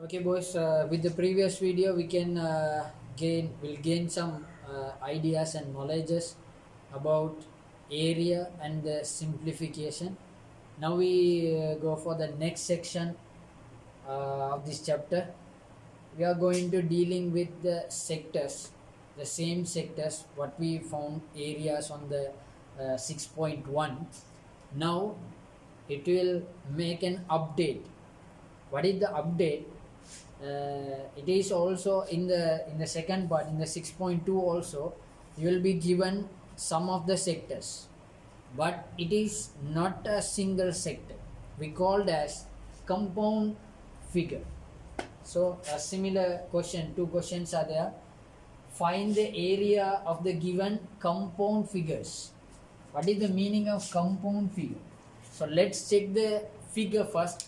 Okay, boys. With the previous video, we can will gain some ideas and knowledges about area and the simplification. Now we go for the next section of this chapter. We are going to dealing with the sectors, the same sectors what we found areas on the 6.1. Now it will make an update. What is the update? It is also in the second part, in the 6.2 also you will be given some of the sectors, but it is not a single sector. We called as compound figure. So a similar question, two questions are there. Find the area of the given compound figures. What is the meaning of compound figure? So let's check the figure first,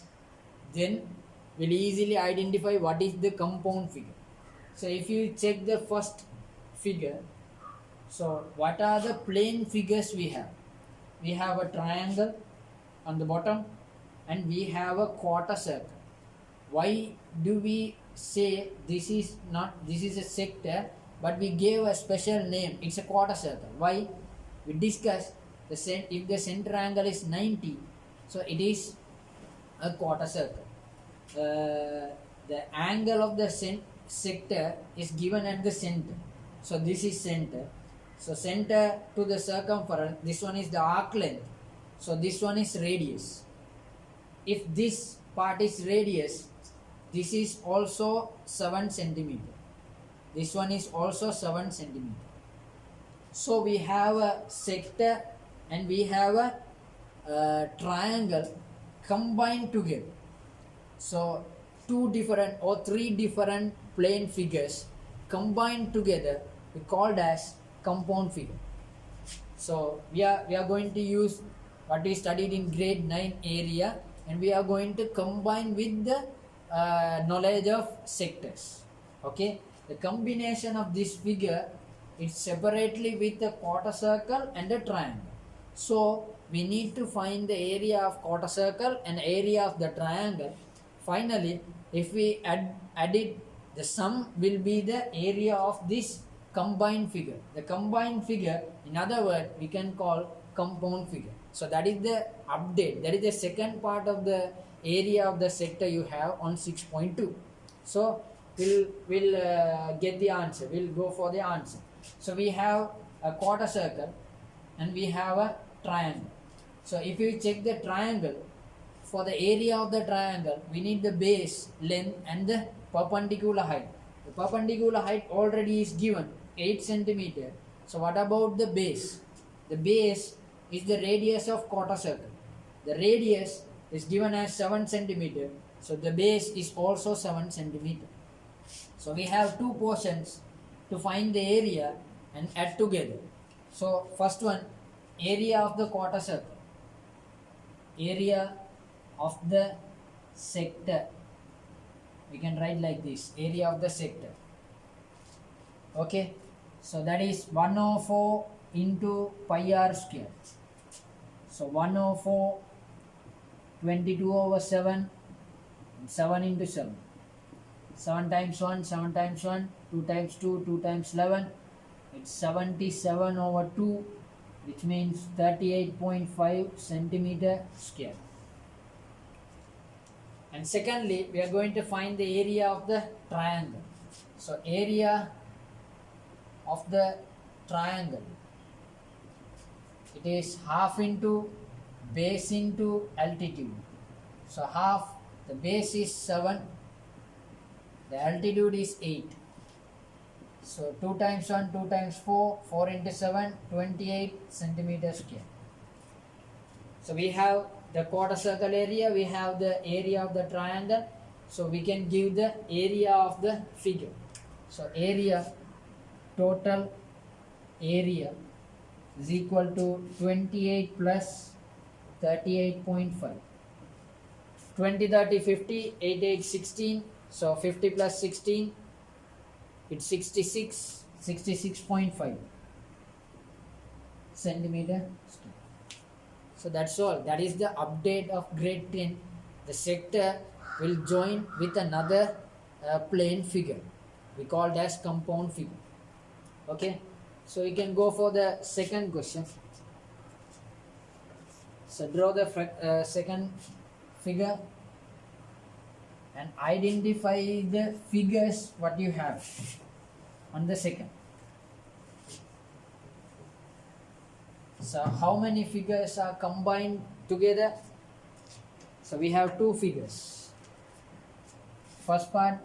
then we'll easily identify what is the compound figure. So if you check the first figure, so what are the plane figures we have? We have a triangle on the bottom and we have a quarter circle. Why do we say this is a sector, but we gave a special name? It's a quarter circle. Why? We discussed if the center angle is 90, so it is a quarter circle. The angle of the sector is given at the center, so this is center. So center to the circumference, this one is the arc length, so this one is radius. If this part is radius, this is also 7 centimeter. This one is also 7 centimeter. So we have a sector and we have a triangle combined together. So two different or three different plane figures combined together we called as compound figure. So we are going to use what we studied in grade 9 area, and we are going to combine with the knowledge of sectors. Okay, the combination of this figure is separately with a quarter circle and a triangle. So we need to find the area of quarter circle and area of the triangle. Finally, if we add it, the sum will be the area of this combined figure. The combined figure, in other words, we can call compound figure. So that is the update. That is the second part of the area of the sector you have on 6.2. So we'll get the answer. We'll go for the answer. So we have a quarter circle and we have a triangle. So if you check the triangle, for the area of the triangle, we need the base, length and the perpendicular height. The perpendicular height already is given, 8 centimeter. So what about the base? The base is the radius of quarter circle. The radius is given as 7 centimeter. So the base is also 7 centimeter. So we have two portions to find the area and add together. So first one, area of the quarter circle. Area of the sector, we can write like this, area of the sector. Okay, so that is 104 into pi r square. So 104, 22 over 7, 7 into 7. 7 times 1, 7 times 1, 2 times 2, 2 times 11. It's 77 over 2, which means 38.5 centimeter square. And secondly, we are going to find the area of the triangle. So area of the triangle, it is half into base into altitude. So half, the base is 7, the altitude is 8. So 2 times 1, 2 times 4, 4 into 7, 28 centimeter square. So we have the quarter circle area, we have the area of the triangle. So we can give the area of the figure. So area, total area is equal to 28 plus 38.5. 20, 30, 50, 8, 8, 16. So 50 plus 16, it's 66, 66.5 centimeter square. So that's all. That is the update of grade 10. The sector will join with another plane figure. We call it as compound figure. Okay, so you can go for the second question. So draw the second figure and identify the figures what you have on the second. So how many figures are combined together? So we have two figures. First part,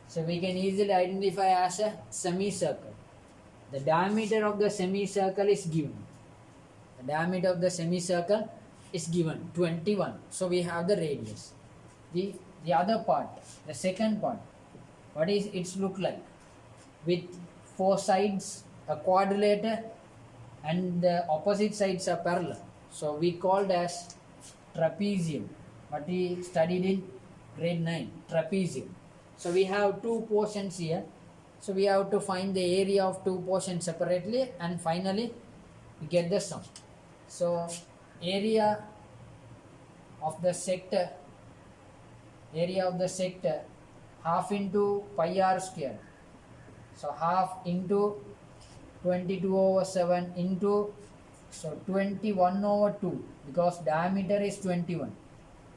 so we can easily identify as a semicircle. The diameter of the semicircle is given. The diameter of the semicircle is given 21. So we have the radius. The other part, the second part, what is its look like? With four sides, a quadrilateral, and the opposite sides are parallel. So we called as trapezium. What we studied in grade 9, trapezium. So we have two portions here. So we have to find the area of two portions separately, and finally we get the sum. So area of the sector, half into pi r square. So half into 22/7 into, so 21/2, because diameter is 21.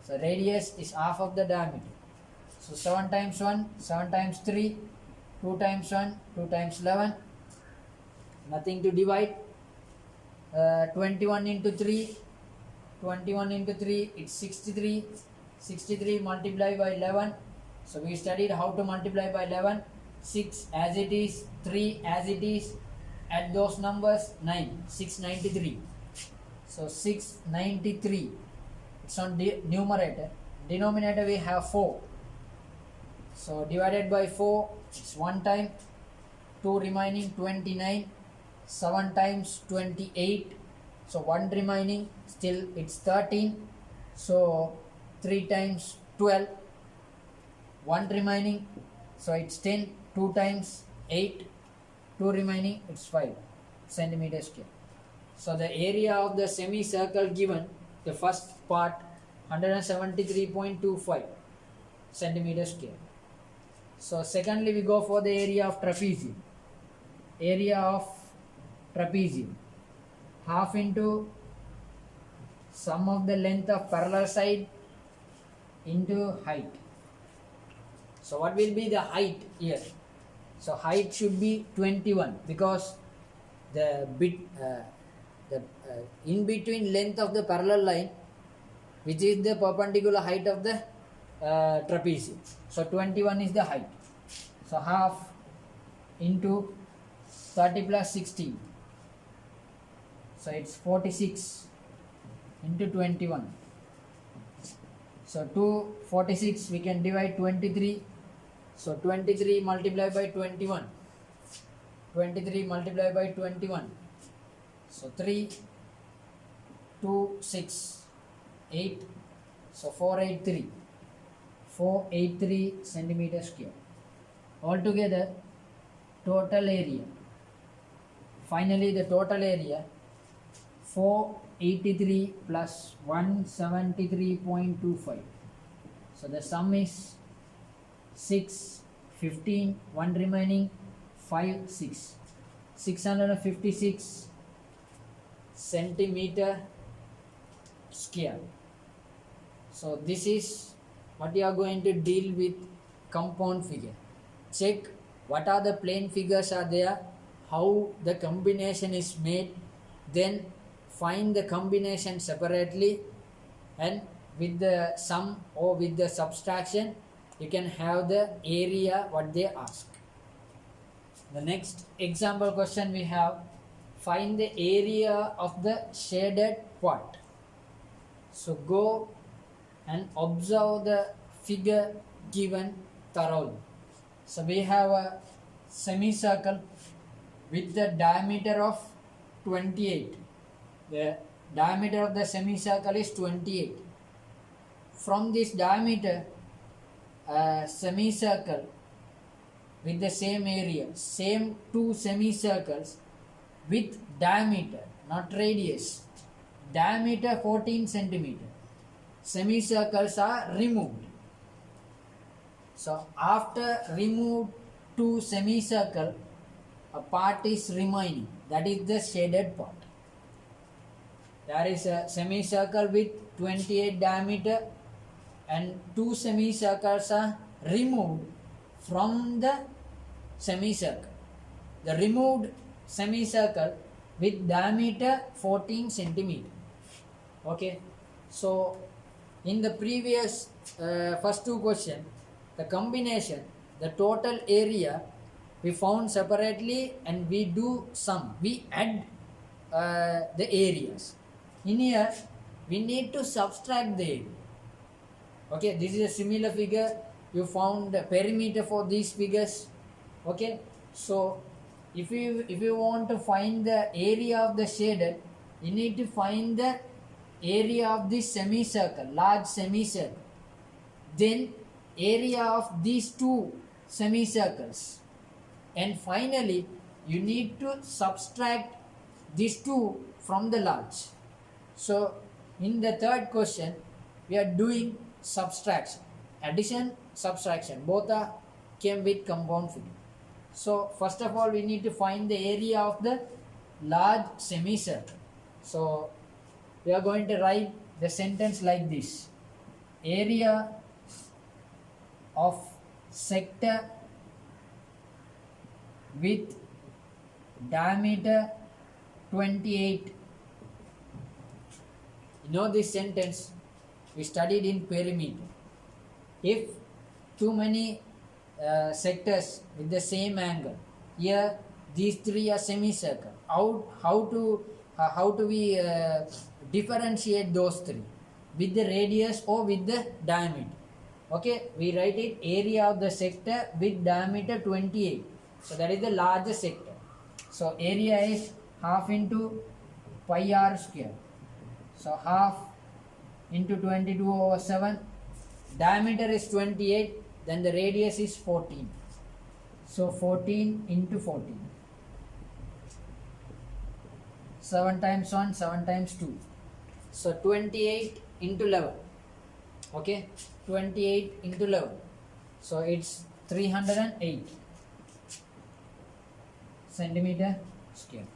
So radius is half of the diameter. So 7 times 1, 7 times 3, 2 times 1, 2 times 11. Nothing to divide. 21 into 3, it's 63. 63 multiplied by 11. So we studied how to multiply by 11. 6 as it is, 3 as it is. Add those numbers, 9, 693. So 693, it's on numerator. Denominator we have 4. So divided by 4, it's 1 time. 2 remaining, 29. 7 times 28. So 1 remaining, still it's 13. So 3 times 12. 1 remaining, so it's 10. 2 times 8. 2 remaining, it's 5 centimeter square. So the area of the semicircle given, the first part, 173.25 centimeter square. So secondly we go for the area of trapezium. Area of trapezium, half into sum of the length of parallel side into height. So what will be the height here? So height should be 21, because the in between length of the parallel line, which is the perpendicular height of the trapezium. So 21 is the height. So half into 30 plus 16. So it's 46 into 21. So 246 we can divide 23. So 23 multiplied by 21. 23 multiplied by 21. So 3, 2, 6, 8. So 483. 483 centimeter square. Altogether, total area. Finally, the total area 483 plus 173.25. So the sum is 6, 15, 1 remaining, 5, 6. 656 centimeter square. So this is what you are going to deal with compound figure. Check what are the plane figures are there, how the combination is made, then find the combination separately, and with the sum or with the subtraction you can have the area what they ask. The next example question we have, find the area of the shaded part. So go and observe the figure given thoroughly. So we have a semicircle with the diameter of 28. The diameter of the semicircle is 28. From this diameter, a semicircle with the same area, same two semicircles with diameter, not radius, diameter 14 centimeter. Semicircles are removed. So after remove two semicircle, a part is remaining, that is the shaded part. There is a semicircle with 28 diameter and two semicircles are removed from the semicircle. The removed semicircle with diameter 14 centimeter. Okay, so in the previous first two question, the combination, the total area we found separately and we do sum, we add the areas. In here we need to subtract the area. Okay, this is a similar figure. You found the perimeter for these figures. Okay, so if you want to find the area of the shaded, you need to find the area of this semicircle, large semicircle, then area of these two semicircles, and finally you need to subtract these two from the large. So in the third question we are doing subtraction, addition, subtraction, both are came with compound figure. So first of all we need to find the area of the large semicircle. So we are going to write the sentence like this: area of sector with diameter 28. You know this sentence we studied in perimeter. If too many sectors with the same angle, here these three are semicircle, how do we differentiate those three? With the radius or with the diameter? Okay, we write it area of the sector with diameter 28. So that is the largest sector. So area is half into pi r square. So half into 22/7. Diameter is 28. Then the radius is 14. So 14 into 14. 7 times 1, 7 times 2. So 28 into 11. Okay, 28 into 11. So it's 308 centimeter square.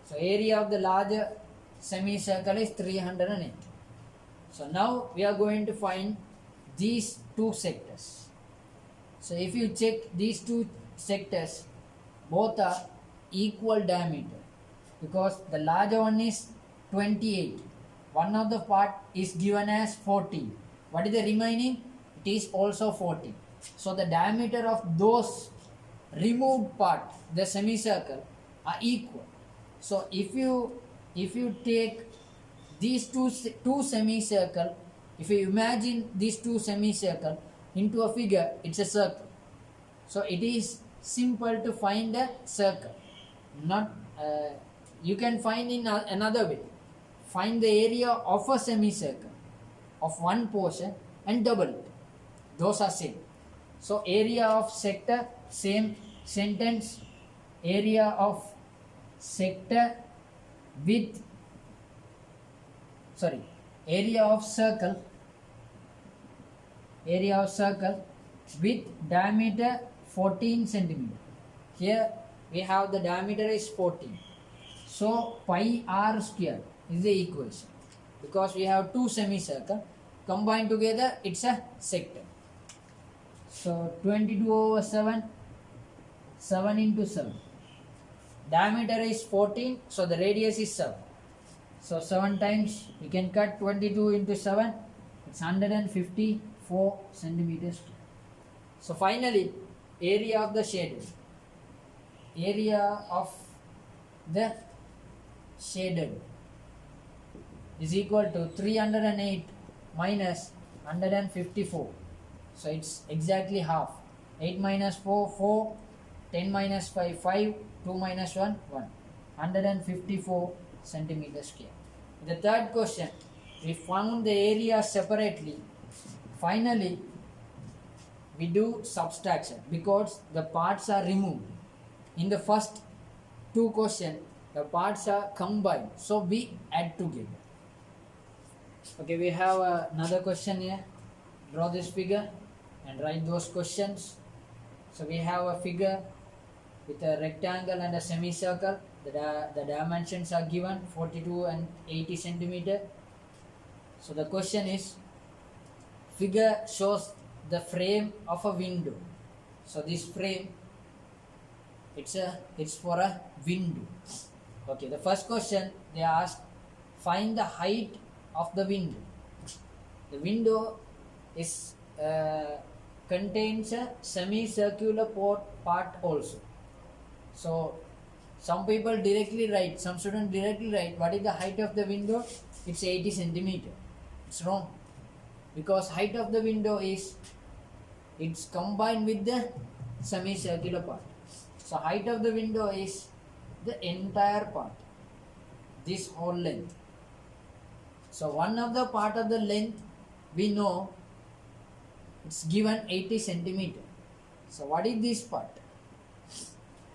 So area of the larger semicircle is 308. So now we are going to find these two sectors. So if you check these two sectors, both are equal diameter, because the larger one is 28. One of the part is given as 14. What is the remaining? It is also 14. So the diameter of those removed part, the semicircle, are equal. So if you take these two semicircle, if you imagine these two semicircle into a figure, it's a circle. So it is simple to find a circle. Not you can find in another way. Find the area of a semicircle of one portion and double it. Those are same. So area of sector, same sentence. Area of sector with area of circle with diameter 14 centimeter. Here we have the diameter is 14. So pi r square is the equation, because we have two semicircle combined together, it's a sector. So 22/7, 7 into 7. Diameter is 14, so the radius is 7. So 7 times, we can cut 22 into 7, it's 154 centimeters. So finally, area of the shaded. Area of the shaded is equal to 308 minus 154. So it's exactly half. 8 minus 4, 4. 10 minus 5, 5. 2 minus 1, 1. 154 centimeters square. The third question, we found the area separately. Finally, we do subtraction because the parts are removed. In the first two questions, the parts are combined, so we add together. Okay, we have another question here. Draw this figure. and write those questions. So we have a figure with a rectangle and a semicircle. The dimensions are given 42 and 80 centimeter. So the question is, figure shows the frame of a window. So this frame, it's for a window. Okay, the first question they ask, find the height of the window. The window is contains a semicircular part also. So some people directly write, some students directly write, what is the height of the window? It's 80 centimeter. It's wrong, because height of the window is, it's combined with the semicircular part. So height of the window is the entire part, this whole length. So one of the part of the length we know it's given 80 centimeter. So what is this part?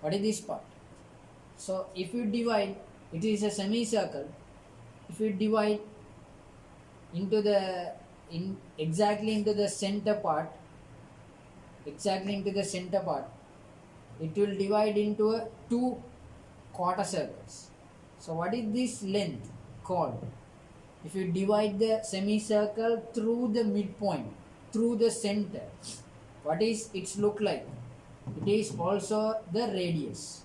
What is this part? So if you divide, it is a semicircle. If you divide into the exactly into the center part, it will divide into two quarter circles. So what is this length called? If you divide the semicircle through the midpoint, through the center, what is its look like? It is also the radius.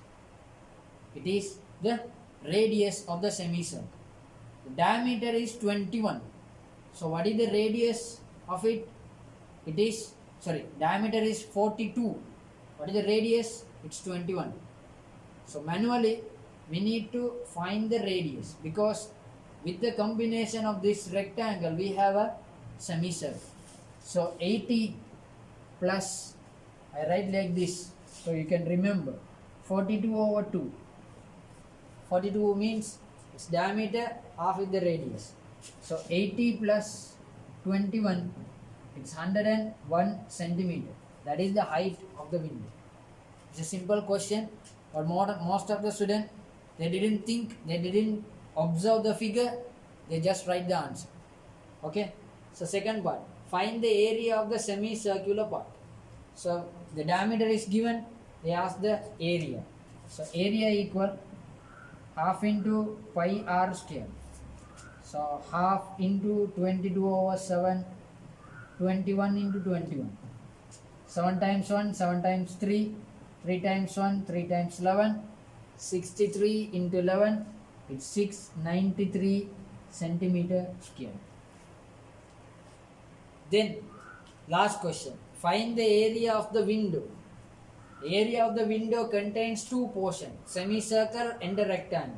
It is the radius of the semicircle. The diameter is 21. So what is the radius of it? Diameter is 42. What is the radius? It's 21. So manually we need to find the radius, because with the combination of this rectangle we have a semicircle. So 80 plus, I write like this so you can remember, 42 over 2. 42 means its diameter half with the radius. So 80 plus 21, it's 101 centimeter. That is the height of the window. It's a simple question, but most of the students, they didn't think, they didn't observe the figure, they just write the answer. Okay. So second part, find the area of the semicircular part. So the diameter is given, they ask the area. So area equal half into pi r square. So half into 22 over 7, 21 into 21. 7 times 1, 7 times 3, 3 times 1, 3 times 11, 63 into 11, it's 693 centimeter square. Then last question, find the area of the window. The area of the window contains two portions, semicircle and a rectangle.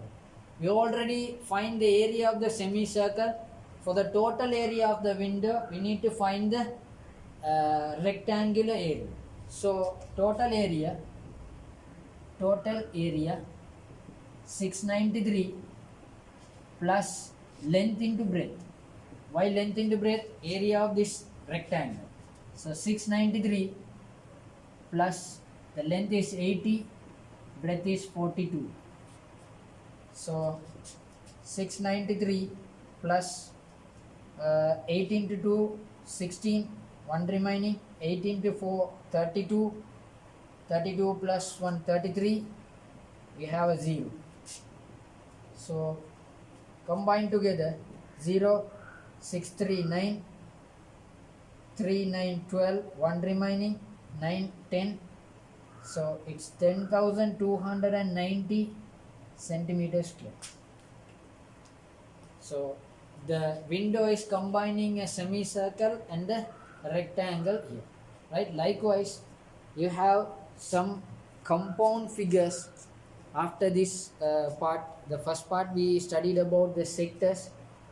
We already find the area of the semicircle. For the total area of the window, we need to find the rectangular area. So total area 693 plus length into breadth. Why length into breadth? Area of this rectangle. So 693 plus the length is 80, breadth is 42. So 693 plus 8 into 2, 16, 1 remaining, 8 into 4, 32, 32 plus 1, 33, we have a 0. So combine together, 0, 6, 3, 9, 3, 9, 12, 1 remaining, 9, 10. So it's 10,290 centimeters square. So the window is combining a semicircle and a rectangle here, right? Likewise, you have some compound figures after this part. The first part we studied about the sectors.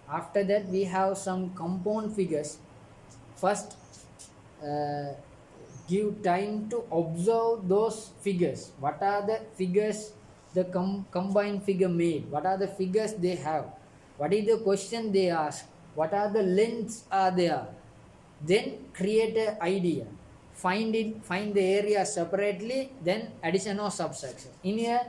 After that we have some compound figures. First give time to observe those figures. What are the figures the combined figure made? What are the figures they have? What is the question they ask? What are the lengths are there? Then create an idea. Find the area separately, then addition or subtraction. In here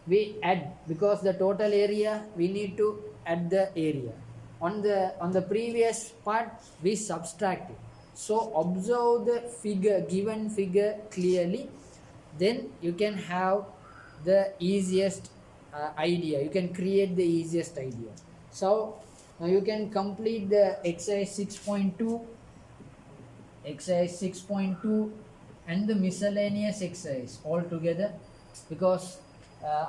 we add, because the total area we need to add the area. On the previous part we subtract it. So observe the figure, given figure clearly, then you can have the easiest idea, you can create the easiest idea. So now you can complete the exercise 6.2, exercise 6.2 and the miscellaneous exercise all together, because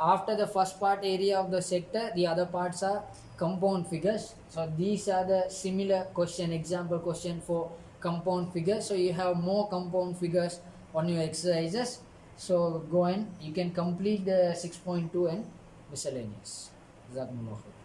after the first part area of the sector, the other parts are compound figures. So these are the similar question, example question for compound figures. So you have more compound figures on your exercises. So go and you can complete the 6.2 and miscellaneous. Jazakumullah khair.